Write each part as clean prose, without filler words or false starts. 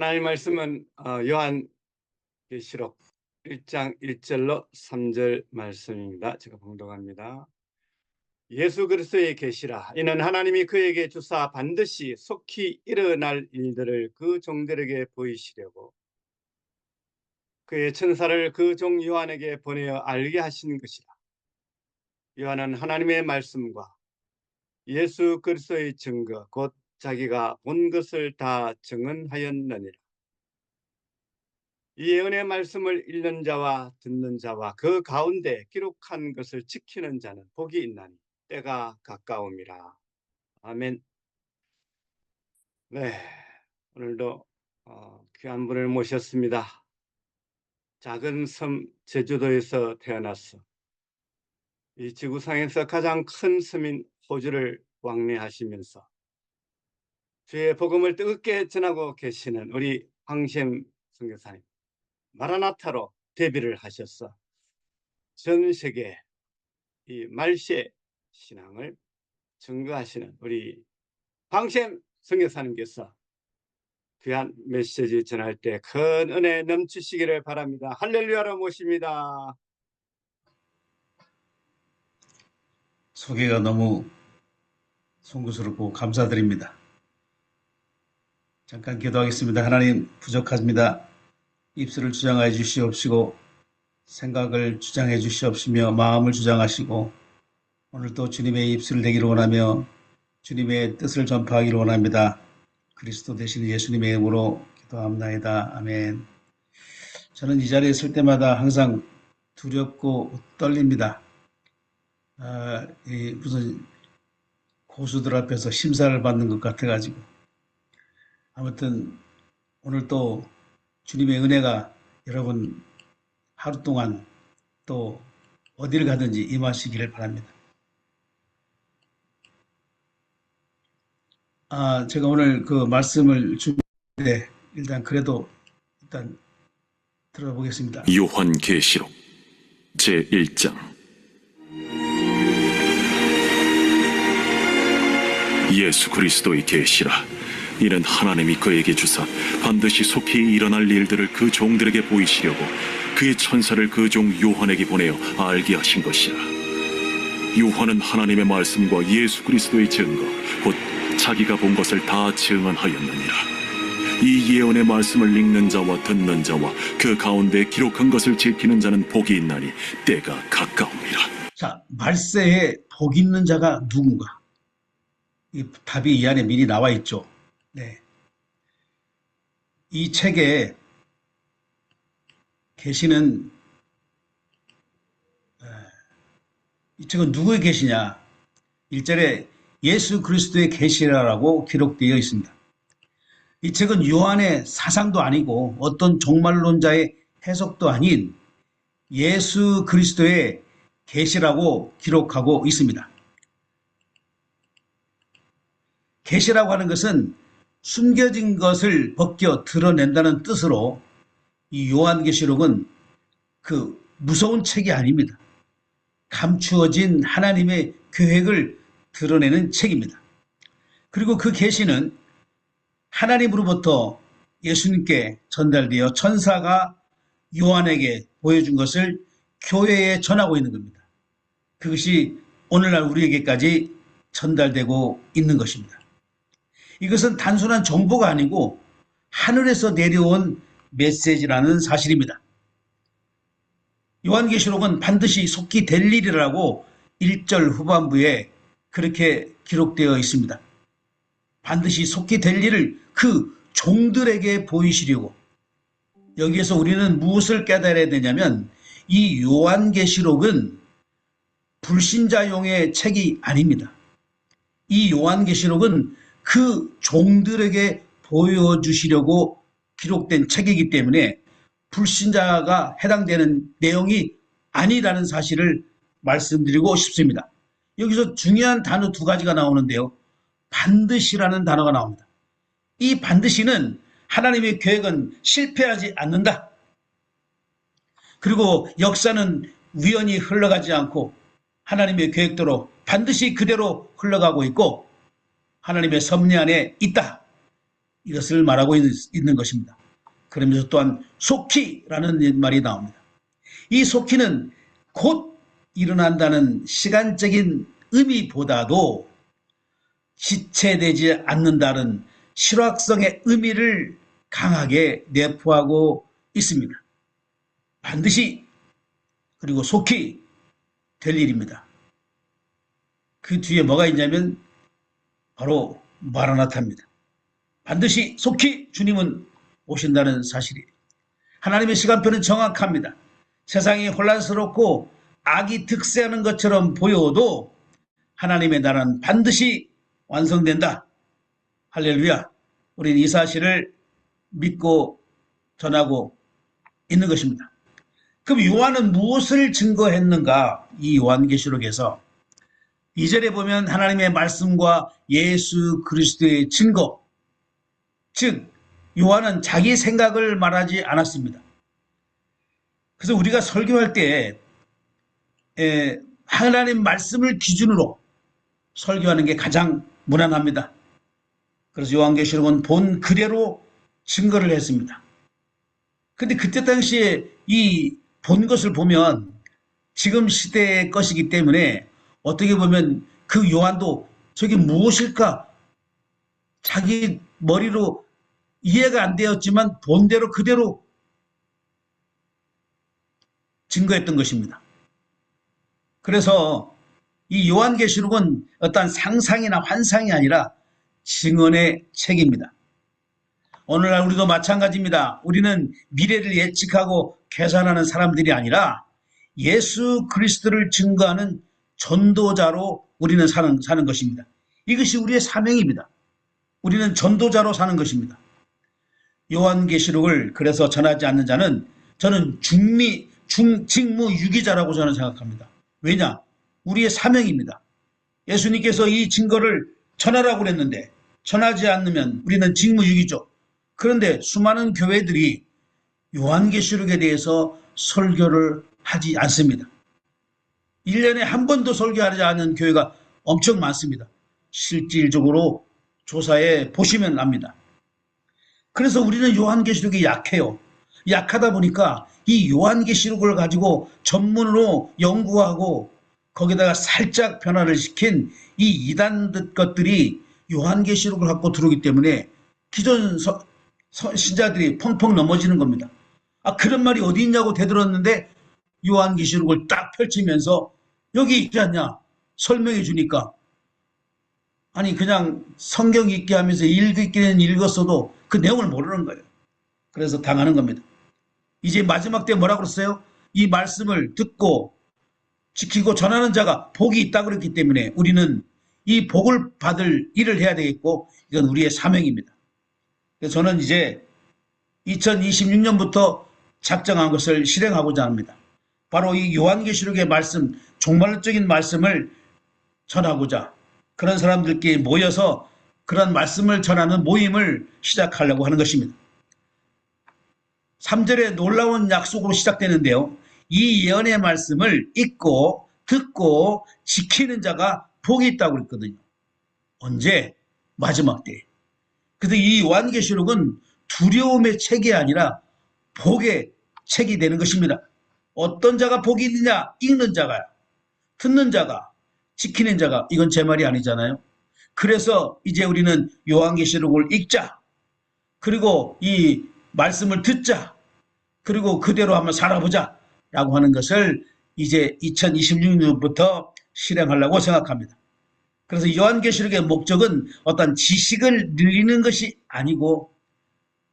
하나님 말씀은 요한계시록 1장 1절로 3절 말씀입니다. 제가 봉독합니다. 예수 그리스도의 계시라. 이는 하나님이 그에게 주사 반드시 속히 일어날 일들을 그 종들에게 보이시려고 그의 천사를 그 종 요한에게 보내어 알게 하신 것이라. 요한은 하나님의 말씀과 예수 그리스도의 증거 곧 자기가 본 것을 다 증언하였느니라. 이 예언의 말씀을 읽는 자와 듣는 자와 그 가운데 기록한 것을 지키는 자는 복이 있나니 때가 가까움이라. 아멘. 네, 오늘도 귀한 분을 모셨습니다. 작은 섬 제주도에서 태어났어 이 지구상에서 가장 큰 섬인 호주를 왕래하시면서 주의 복음을 뜨겁게 전하고 계시는 우리 황시엠 선교사님, 마라나타로 데뷔를 하셔서 전 세계 이 말세 신앙을 증거하시는 우리 황시엠 선교사님께서 귀한 메시지 전할 때 큰 은혜 넘치시기를 바랍니다. 할렐루야로 모십니다. 소개가 너무 송구스럽고 감사드립니다. 잠깐 기도하겠습니다. 하나님, 부족합니다. 입술을 주장해 주시옵시고 생각을 주장해 주시옵시며 마음을 주장하시고 오늘도 주님의 입술을 되기를 원하며 주님의 뜻을 전파하기를 원합니다. 그리스도 되신 예수님의 이름으로 기도합나이다. 아멘. 저는 이 자리에 있을 때마다 항상 두렵고 떨립니다. 무슨 고수들 앞에서 심사를 받는 것 같아가지고. 아무튼 오늘 또 주님의 은혜가 여러분 하루 동안 또 어디를 가든지 임하시기를 바랍니다. 제가 오늘 그 말씀을 준비했는데 일단 그래도 일단 들어보겠습니다. 요한계시록 제1장. 예수 그리스도의 계시라. 이는 하나님이 그에게 주사 반드시 속히 일어날 일들을 그 종들에게 보이시려고 그의 천사를 그 종 요한에게 보내어 알게 하신 것이라. 요한은 하나님의 말씀과 예수 그리스도의 증거 곧 자기가 본 것을 다 증언하였느니라. 이 예언의 말씀을 읽는 자와 듣는 자와 그 가운데 기록한 것을 지키는 자는 복이 있나니 때가 가까움이라. 자, 말세에 복 있는 자가 누군가? 이 답이 이 안에 미리 나와 있죠. 네. 이 책에 계시는 이 책은 누구의 계시냐? 1절에 예수 그리스도의 계시라라고 기록되어 있습니다. 이 책은 요한의 사상도 아니고 어떤 종말론자의 해석도 아닌 예수 그리스도의 계시라고 기록하고 있습니다. 계시라고 하는 것은 숨겨진 것을 벗겨 드러낸다는 뜻으로 이 요한계시록은 그 무서운 책이 아닙니다. 감추어진 하나님의 계획을 드러내는 책입니다. 그리고 그 계시는 하나님으로부터 예수님께 전달되어 천사가 요한에게 보여준 것을 교회에 전하고 있는 겁니다. 그것이 오늘날 우리에게까지 전달되고 있는 것입니다. 이것은 단순한 정보가 아니고 하늘에서 내려온 메시지라는 사실입니다. 요한계시록은 반드시 속히 될 일이라고 1절 후반부에 그렇게 기록되어 있습니다. 반드시 속히 될 일을 그 종들에게 보이시려고. 여기에서 우리는 무엇을 깨달아야 되냐면 이 요한계시록은 불신자용의 책이 아닙니다. 이 요한계시록은 그 종들에게 보여주시려고 기록된 책이기 때문에 불신자가 해당되는 내용이 아니라는 사실을 말씀드리고 싶습니다. 여기서 중요한 단어 두 가지가 나오는데요. 반드시라는 단어가 나옵니다. 이 반드시는 하나님의 계획은 실패하지 않는다. 그리고 역사는 우연히 흘러가지 않고 하나님의 계획대로 반드시 그대로 흘러가고 있고 하나님의 섭리 안에 있다. 이것을 말하고 있는 것입니다. 그러면서 또한 속히라는 말이 나옵니다. 이 속히는 곧 일어난다는 시간적인 의미보다도 지체되지 않는다는 실화성의 의미를 강하게 내포하고 있습니다. 반드시 그리고 속히 될 일입니다. 그 뒤에 뭐가 있냐면 바로 마라나타입니다. 반드시 속히 주님은 오신다는 사실이에요. 하나님의 시간표는 정확합니다. 세상이 혼란스럽고 악이 득세하는 것처럼 보여도 하나님의 나라는 반드시 완성된다. 할렐루야. 우리는 이 사실을 믿고 전하고 있는 것입니다. 그럼 요한은 무엇을 증거했는가? 이 요한계시록에서 2절에 보면 하나님의 말씀과 예수 그리스도의 증거, 즉 요한은 자기 생각을 말하지 않았습니다. 그래서 우리가 설교할 때 하나님 말씀을 기준으로 설교하는 게 가장 무난합니다. 그래서 요한계시록은 본 그대로 증거를 했습니다. 근데 그때 당시에 이 본 것을 보면 지금 시대의 것이기 때문에 어떻게 보면 그 요한도 저게 무엇일까? 자기 머리로 이해가 안 되었지만 본대로 그대로 증거했던 것입니다. 그래서 이 요한계시록은 어떤 상상이나 환상이 아니라 증언의 책입니다. 오늘날 우리도 마찬가지입니다. 우리는 미래를 예측하고 계산하는 사람들이 아니라 예수 그리스도를 증거하는 전도자로 우리는 사는 것입니다. 이것이 우리의 사명입니다. 우리는 전도자로 사는 것입니다. 요한계시록을 그래서 전하지 않는 자는 저는 직무유기자라고 저는 생각합니다. 왜냐? 우리의 사명입니다. 예수님께서 이 증거를 전하라고 그랬는데 전하지 않으면 우리는 직무유기죠. 그런데 수많은 교회들이 요한계시록에 대해서 설교를 하지 않습니다. 1년에 한 번도 설교하지 않는 교회가 엄청 많습니다. 실질적으로 조사해 보시면 압니다. 그래서 우리는 요한계시록이 약해요. 약하다 보니까 이 요한계시록을 가지고 전문으로 연구하고 거기다가 살짝 변화를 시킨 이 이단 것들이 요한계시록을 갖고 들어오기 때문에 기존 신자들이 펑펑 넘어지는 겁니다. 아, 그런 말이 어디 있냐고 되들었는데 요한계시록을 딱 펼치면서 여기 있지 않냐 설명해 주니까 아니 그냥 성경 읽기 하면서 읽기는 읽었어도 그 내용을 모르는 거예요. 그래서 당하는 겁니다. 이제 마지막 때 뭐라고 그랬어요? 이 말씀을 듣고 지키고 전하는 자가 복이 있다고 그랬기 때문에 우리는 이 복을 받을 일을 해야 되겠고 이건 우리의 사명입니다. 그래서 저는 이제 2026년부터 작정한 것을 실행하고자 합니다. 바로 이 요한계시록의 말씀, 종말적인 말씀을 전하고자 그런 사람들끼리 모여서 그런 말씀을 전하는 모임을 시작하려고 하는 것입니다. 3절에 놀라운 약속으로 시작되는데요. 이 예언의 말씀을 읽고 듣고 지키는 자가 복이 있다고 그랬거든요. 언제? 마지막 때. 그래서 이 요한계시록은 두려움의 책이 아니라 복의 책이 되는 것입니다. 어떤 자가 복이 있느냐? 읽는 자가, 듣는 자가, 지키는 자가. 이건 제 말이 아니잖아요. 그래서 이제 우리는 요한계시록을 읽자. 그리고 이 말씀을 듣자. 그리고 그대로 한번 살아보자. 라고 하는 것을 이제 2026년부터 실행하려고 생각합니다. 그래서 요한계시록의 목적은 어떤 지식을 늘리는 것이 아니고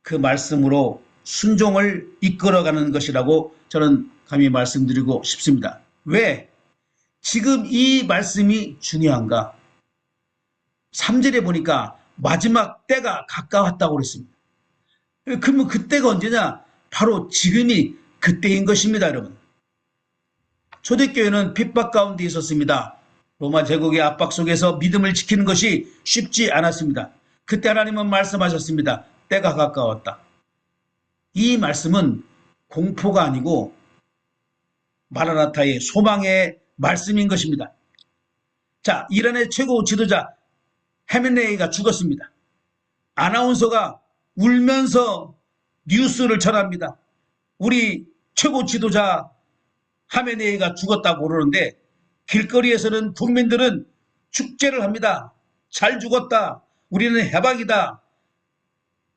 그 말씀으로 순종을 이끌어가는 것이라고 저는 감히 말씀드리고 싶습니다. 왜? 지금 이 말씀이 중요한가? 3절에 보니까 마지막 때가 가까웠다고 그랬습니다. 그러면 그때가 언제냐? 바로 지금이 그때인 것입니다, 여러분. 초대교회는 핍박 가운데 있었습니다. 로마 제국의 압박 속에서 믿음을 지키는 것이 쉽지 않았습니다. 그때 하나님은 말씀하셨습니다. 때가 가까웠다. 이 말씀은 공포가 아니고 마라나타의 소망의 말씀인 것입니다. 자, 이란의 최고 지도자 헤메네이가 죽었습니다. 아나운서가 울면서 뉴스를 전합니다. 우리 최고 지도자 하메네이가 죽었다고 그러는데 길거리에서는 국민들은 축제를 합니다. 잘 죽었다. 우리는 해방이다.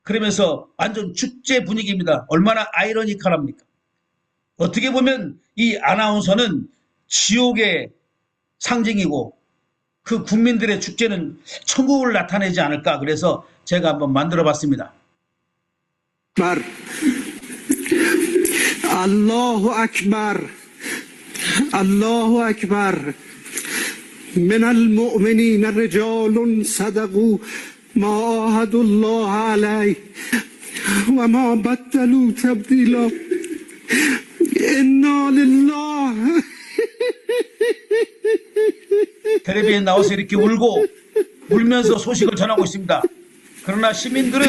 그러면서 완전 축제 분위기입니다. 얼마나 아이러니컬합니까? 어떻게 보면 이 아나운서는 지옥의 상징이고 그 국민들의 축제는 천국을 나타내지 않을까. 그래서 제가 한번 만들어 봤습니다. الله أكبر الله أكبر من المؤمنين رجال صدقوا ما عاهدوا الله عليه وما بدلوا تبديلا إنا لله 텔레비에 나와서 이렇게 울면서 소식을 전하고 있습니다. 그러나 시민들은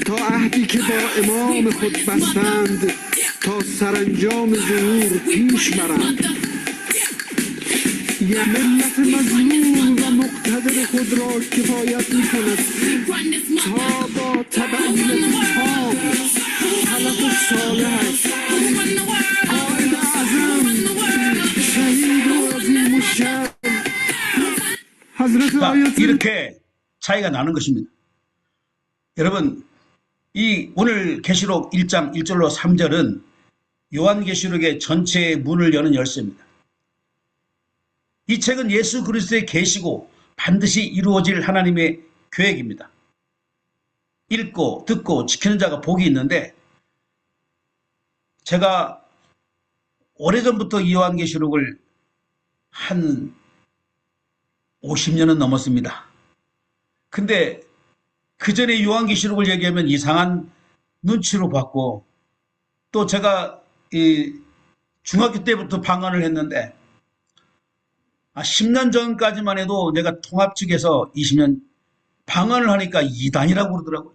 تا عهدی که با امام خود بستند تا سرانجام ظهور پیش برند یه ملت مظلوم و مقتدر خود را کفایت می کند تا با تبعین کتاب خلق صالح قائد اعظم شهید و عظیم الشأن حضرت آیت 이렇게 차이가 나는 것입니다. 여러분, 이 오늘 계시록 1장 1절로 3절은 요한계시록의 전체의 문을 여는 열쇠입니다. 이 책은 예수 그리스도의 계시고 반드시 이루어질 하나님의 계획입니다. 읽고 듣고 지키는 자가 복이 있는데 제가 오래전부터 이 요한계시록을 한 50년은 넘었습니다. 근데 그 전에 요한계시록을 얘기하면 이상한 눈치로 봤고 또 제가 이 중학교 때부터 방언을 했는데 10년 전까지만 해도 내가 통합 측에서 20년 방언을 하니까 이단이라고 그러더라고요.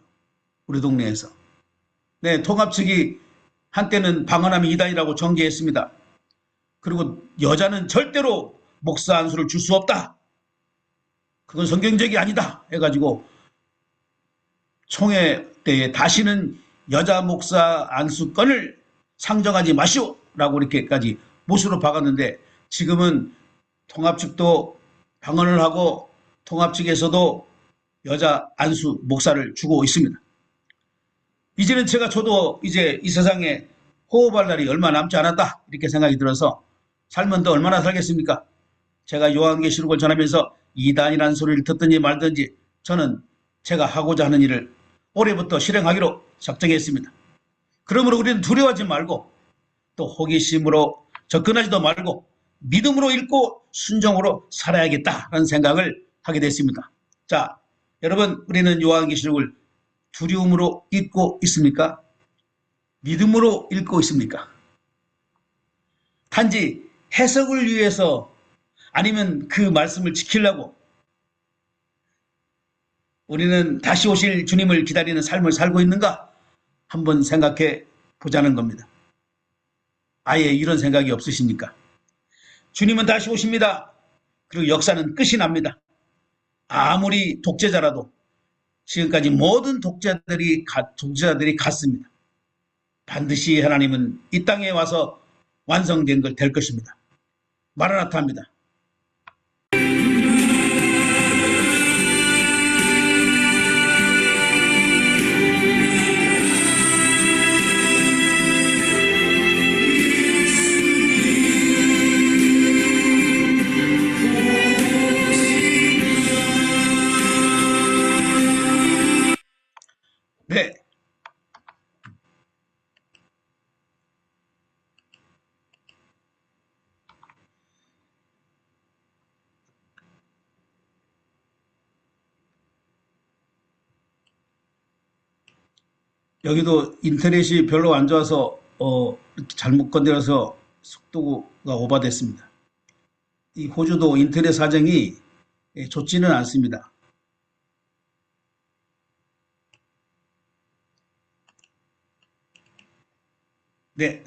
우리 동네에서. 네, 통합 측이 한때는 방언하면 이단이라고 정죄했습니다. 그리고 여자는 절대로 목사 안수를 줄 수 없다. 그건 성경적이 아니다 해가지고 총회 때에 다시는 여자 목사 안수권을 상정하지 마시오라고 이렇게까지 못으로 박았는데 지금은 통합 측도 방언을 하고 통합 측에서도 여자 안수 목사를 주고 있습니다. 이제는 저도 이제 이 세상에 호흡할 날이 얼마 남지 않았다 이렇게 생각이 들어서 살면 더 얼마나 살겠습니까? 제가 요한계시록을 전하면서 이단이라는 소리를 듣든지 말든지 저는 제가 하고자 하는 일을 올해부터 실행하기로 작정했습니다. 그러므로 우리는 두려워하지 말고 또 호기심으로 접근하지도 말고 믿음으로 읽고 순종으로 살아야겠다는 생각을 하게 됐습니다. 자, 여러분 우리는 요한계시록을 두려움으로 읽고 있습니까? 믿음으로 읽고 있습니까? 단지 해석을 위해서 아니면 그 말씀을 지키려고 우리는 다시 오실 주님을 기다리는 삶을 살고 있는가? 한번 생각해 보자는 겁니다. 아예 이런 생각이 없으십니까? 주님은 다시 오십니다. 그리고 역사는 끝이 납니다. 아무리 독재자라도 지금까지 모든 독재자들이 갔습니다. 반드시 하나님은 이 땅에 와서 완성된 걸 될 것입니다. 마라나타입니다. 네. 여기도 인터넷이 별로 안 좋아서 잘못 건드려서 속도가 오버됐습니다. 이 호주도 인터넷 사정이 좋지는 않습니다. 네.